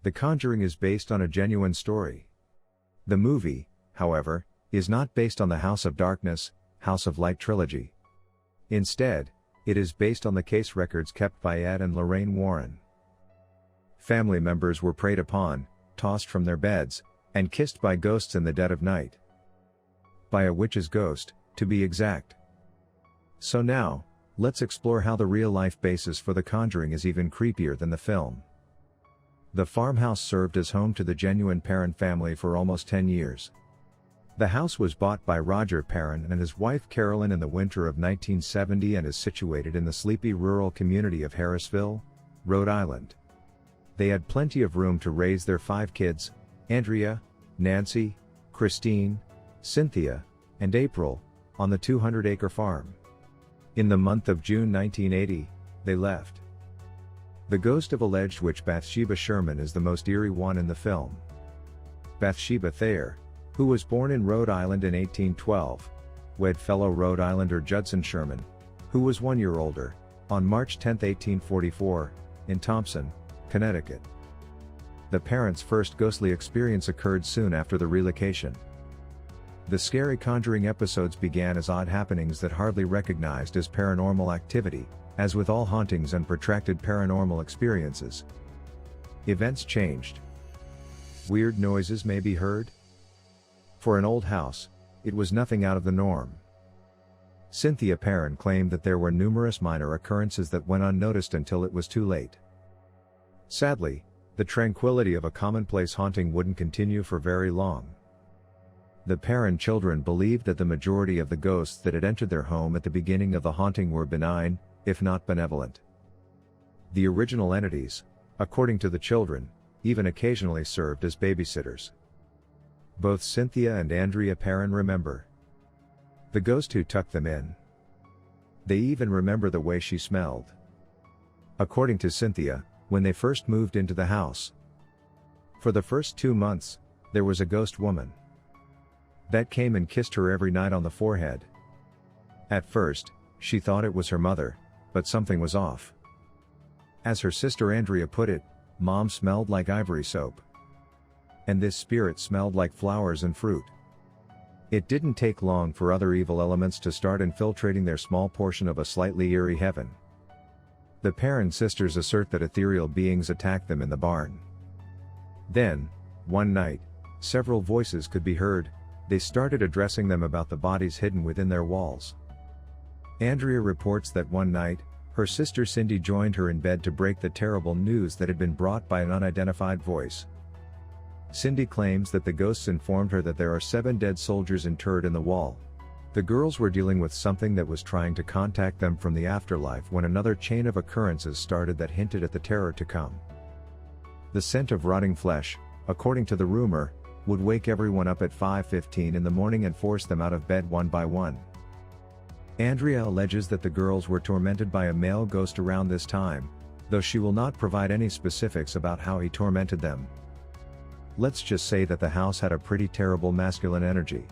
The Conjuring is based on a genuine story. The movie, however, is not based on the House of Darkness, House of Light trilogy. Instead, it is based on the case records kept by Ed and Lorraine Warren. Family members were preyed upon, tossed from their beds, and kissed by ghosts in the dead of night. By a witch's ghost, to be exact. So now, let's explore how the real-life basis for The Conjuring is even creepier than the film. The farmhouse served as home to the genuine Perron family for almost 10 years. The house was bought by Roger Perron and his wife Carolyn in the winter of 1970 and is situated in the sleepy rural community of Harrisville, Rhode Island. They had plenty of room to raise their 5 kids, Andrea, Nancy, Christine, Cynthia, and April, on the 200-acre farm. In the month of June 1980, they left. The ghost of alleged witch Bathsheba Sherman is the most eerie one in the film. Bathsheba Thayer, who was born in Rhode Island in 1812, wed fellow Rhode Islander Judson Sherman, who was 1 year older, on March 10, 1844, in Thompson, Connecticut. The parents' first ghostly experience occurred soon after the relocation. The scary Conjuring episodes began as odd happenings that hardly recognized as paranormal activity, as with all hauntings and protracted paranormal experiences. Events changed. Weird noises may be heard. For an old house, it was nothing out of the norm. Cynthia Perron claimed that there were numerous minor occurrences that went unnoticed until it was too late. Sadly, the tranquility of a commonplace haunting wouldn't continue for very long. The Perron children believed that the majority of the ghosts that had entered their home at the beginning of the haunting were benign, if not benevolent. The original entities, according to the children, even occasionally served as babysitters. Both Cynthia and Andrea Perron remember the ghost who tucked them in. They even remember the way she smelled. According to Cynthia, when they first moved into the house, for the first 2 months, there was a ghost woman that came and kissed her every night on the forehead. At first, she thought it was her mother, but something was off. As her sister Andrea put it, Mom smelled like ivory soap. And this spirit smelled like flowers and fruit. It didn't take long for other evil elements to start infiltrating their small portion of a slightly eerie heaven. The Perron sisters assert that ethereal beings attacked them in the barn. Then, one night, several voices could be heard. They started addressing them about the bodies hidden within their walls. Andrea reports that one night, her sister Cindy joined her in bed to break the terrible news that had been brought by an unidentified voice. Cindy claims that the ghosts informed her that there are 7 dead soldiers interred in the wall. The girls were dealing with something that was trying to contact them from the afterlife when another chain of occurrences started that hinted at the terror to come. The scent of rotting flesh, according to the rumor, would wake everyone up at 5:15 in the morning and force them out of bed one by one. Andrea alleges that the girls were tormented by a male ghost around this time, though she will not provide any specifics about how he tormented them. Let's just say that the house had a pretty terrible masculine energy.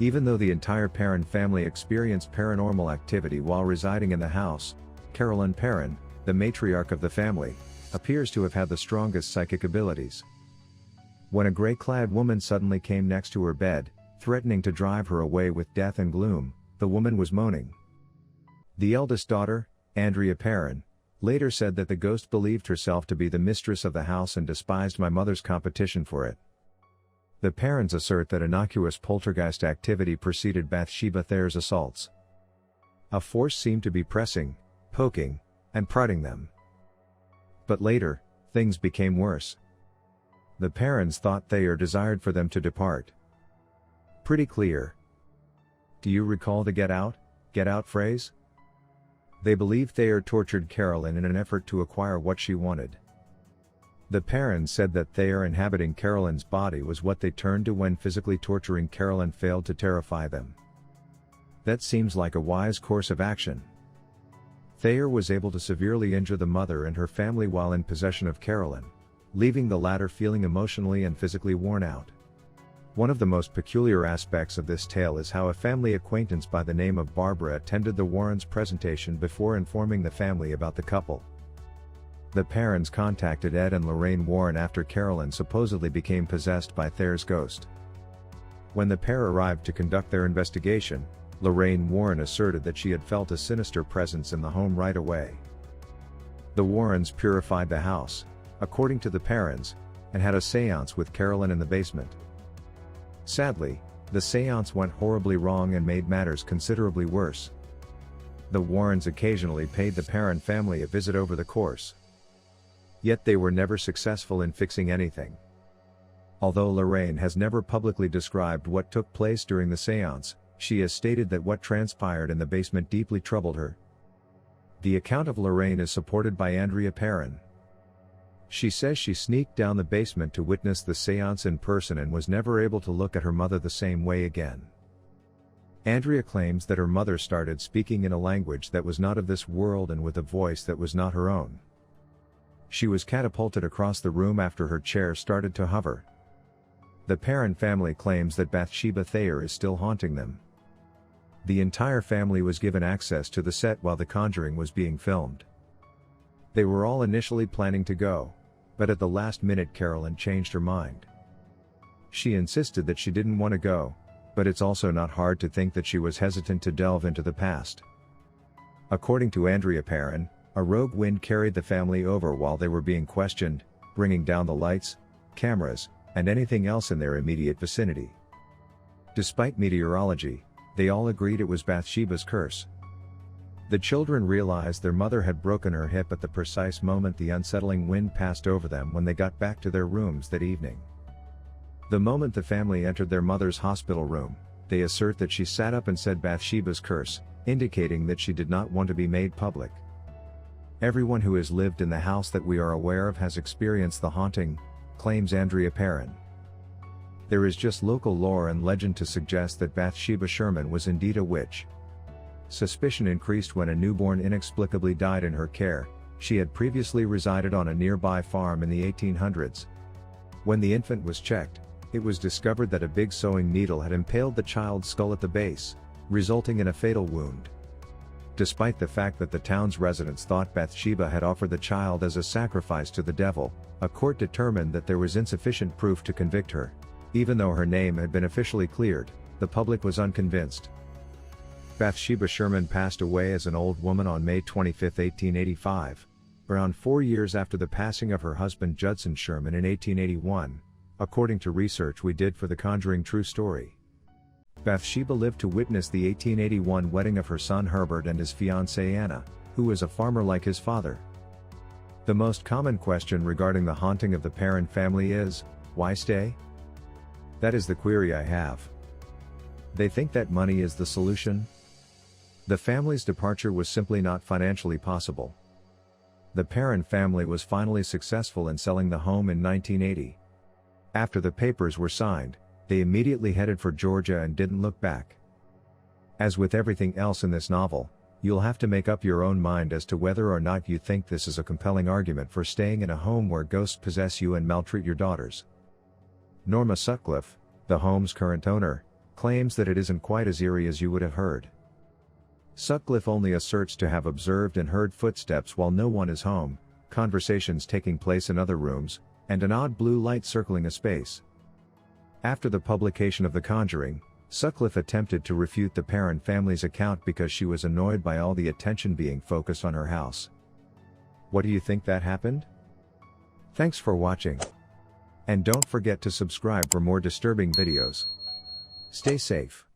Even though the entire Perron family experienced paranormal activity while residing in the house, Carolyn Perron, the matriarch of the family, appears to have had the strongest psychic abilities. When a gray-clad woman suddenly came next to her bed, threatening to drive her away with death and gloom, the woman was moaning. The eldest daughter, Andrea Perron, later said that the ghost believed herself to be the mistress of the house and despised my mother's competition for it. The Perrons assert that innocuous poltergeist activity preceded Bathsheba Thayer's assaults. A force seemed to be pressing, poking, and prodding them. But later, things became worse. The Perrons thought Thayer desired for them to depart. Pretty clear. Do you recall the get out phrase? They believe Thayer tortured Carolyn in an effort to acquire what she wanted. The Perrons said that Thayer inhabiting Carolyn's body was what they turned to when physically torturing Carolyn failed to terrify them. That seems like a wise course of action. Thayer was able to severely injure the mother and her family while in possession of Carolyn, leaving the latter feeling emotionally and physically worn out. One of the most peculiar aspects of this tale is how a family acquaintance by the name of Barbara attended the Warrens' presentation before informing the family about the couple. The parents contacted Ed and Lorraine Warren after Carolyn supposedly became possessed by Thayer's ghost. When the pair arrived to conduct their investigation, Lorraine Warren asserted that she had felt a sinister presence in the home right away. The Warrens purified the house, according to the parents, and had a seance with Carolyn in the basement. Sadly, the seance went horribly wrong and made matters considerably worse. The Warrens occasionally paid the parent family a visit over the course. Yet they were never successful in fixing anything. Although Lorraine has never publicly described what took place during the seance, she has stated that what transpired in the basement deeply troubled her. The account of Lorraine is supported by Andrea Perrin. She says she sneaked down the basement to witness the seance in person and was never able to look at her mother the same way again. Andrea claims that her mother started speaking in a language that was not of this world and with a voice that was not her own. She was catapulted across the room after her chair started to hover. The Perrin family claims that Bathsheba Thayer is still haunting them. The entire family was given access to the set while The Conjuring was being filmed. They were all initially planning to go, but at the last minute Carolyn changed her mind. She insisted that she didn't want to go, but it's also not hard to think that she was hesitant to delve into the past. According to Andrea Perrin, a rogue wind carried the family over while they were being questioned, bringing down the lights, cameras, and anything else in their immediate vicinity. Despite meteorology, they all agreed it was Bathsheba's curse. The children realized their mother had broken her hip at the precise moment the unsettling wind passed over them when they got back to their rooms that evening. The moment the family entered their mother's hospital room, they assert that she sat up and said Bathsheba's curse, indicating that she did not want to be made public. Everyone who has lived in the house that we are aware of has experienced the haunting, claims Andrea Perrin. There is just local lore and legend to suggest that Bathsheba Sherman was indeed a witch. Suspicion increased when a newborn inexplicably died in her care. She had previously resided on a nearby farm in the 1800s. When the infant was checked, it was discovered that a big sewing needle had impaled the child's skull at the base, resulting in a fatal wound. Despite the fact that the town's residents thought Bathsheba had offered the child as a sacrifice to the devil, a court determined that there was insufficient proof to convict her. Even though her name had been officially cleared, the public was unconvinced. Bathsheba Sherman passed away as an old woman on May 25, 1885, around 4 years after the passing of her husband Judson Sherman in 1881, according to research we did for The Conjuring True Story. Bathsheba lived to witness the 1881 wedding of her son Herbert and his fiancée Anna, who was a farmer like his father. The most common question regarding the haunting of the Perrin family is, why stay? That is the query I have. They think that money is the solution? The family's departure was simply not financially possible. The Perrin family was finally successful in selling the home in 1980. After the papers were signed, they immediately headed for Georgia and didn't look back. As with everything else in this novel, you'll have to make up your own mind as to whether or not you think this is a compelling argument for staying in a home where ghosts possess you and maltreat your daughters. Norma Sutcliffe, the home's current owner, claims that it isn't quite as eerie as you would have heard. Sutcliffe only asserts to have observed and heard footsteps while no one is home, conversations taking place in other rooms, and an odd blue light circling a space. After the publication of The Conjuring, Sutcliffe attempted to refute the Perrin family's account because she was annoyed by all the attention being focused on her house. What do you think that happened? Thanks for watching. And don't forget to subscribe for more disturbing videos. Stay safe.